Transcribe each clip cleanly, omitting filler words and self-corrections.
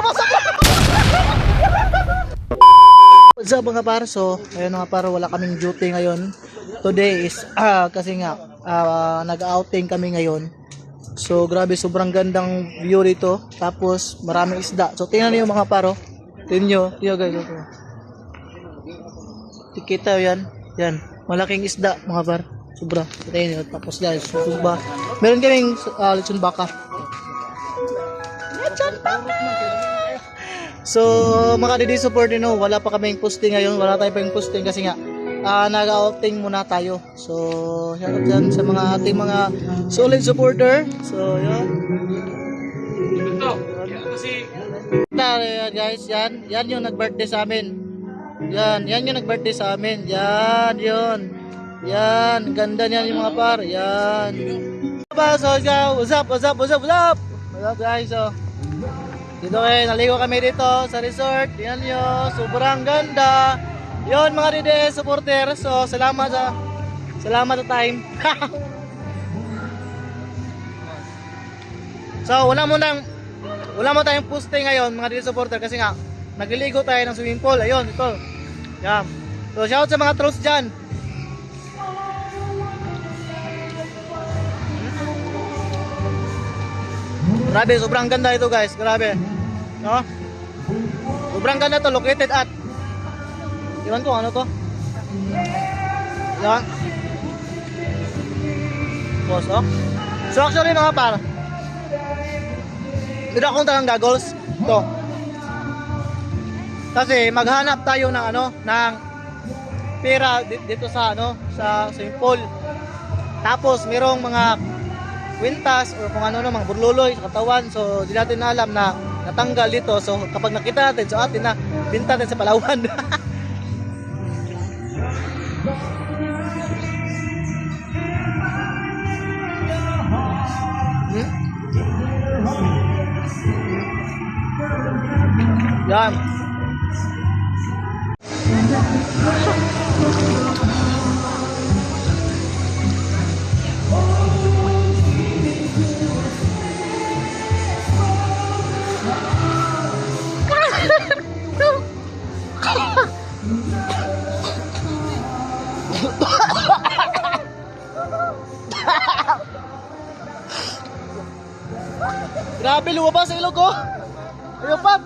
What's up mga par? So, ayun mga par, wala kaming duty ngayon. Today is, kasi nga, nag-outing kami ngayon. So, grabe, sobrang gandang view dito. Tapos, maraming isda. So, tingnan niyo mga par, oh. Tingnan nyo guys. Kita yan. Yan, malaking isda mga par. Sobra. Tingnan nyo. Tapos guys, suba. Meron kaming lechon baka. Lechon baka! So, mga Didi support nyo, wala pa kaming posting ngayon. Wala tayo pa yung posting kasi nga, nag-outing muna tayo. So, shout out dyan sa mga ating mga solid supporter. So, yun. Guys, yan yung nag-birthday sa amin. Yan yung nag-birthday sa amin. Yan. Ganda niyan yung mga par. Yan. So, what's up guys? So, dito naligo kami dito sa resort. Tingnan nyo, sobrang ganda. Yon mga Didi supporter. So salamat sa time. So wala mo tayong posting ngayon mga Didi supporter kasi nga nagliligo tayo ng swimming pool. Ayun, ito. Yan. So shout out sa mga trolls dyan. Grabe, sobrang ganda ito guys. Grabe. No? Sobrang ganda to, located at iwan ko ano to? Yan. Boss, oh. So actually mga par, hindi akong talang goggles. Ito. Kasi maghanap tayo ng ng pera dito sa sa swimming pool. Tapos merong mga kwintas or kung ano mga burluloy sa katawan. So di natin alam na natanggal dito. So kapag nakita natin, so atin na binta natin sa Palawan. Yan. Grabe, lumabas sa ilog ko. Ayun pa.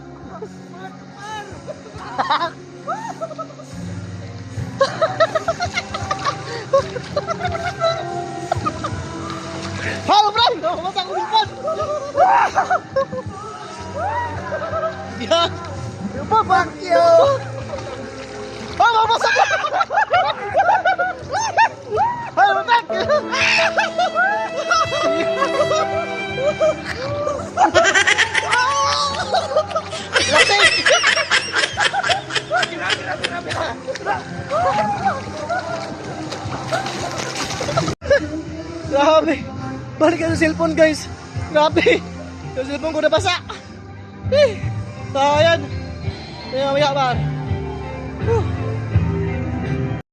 Halo, bro. Lumabas ako lumpan. Yan. Ayun pa, fuck you. Lumabas ako. Halo, bro. Grabe. Balik ka sa cellphone guys. Grabe. Yung cellphone ko nabasa. So ayan. Maya ba?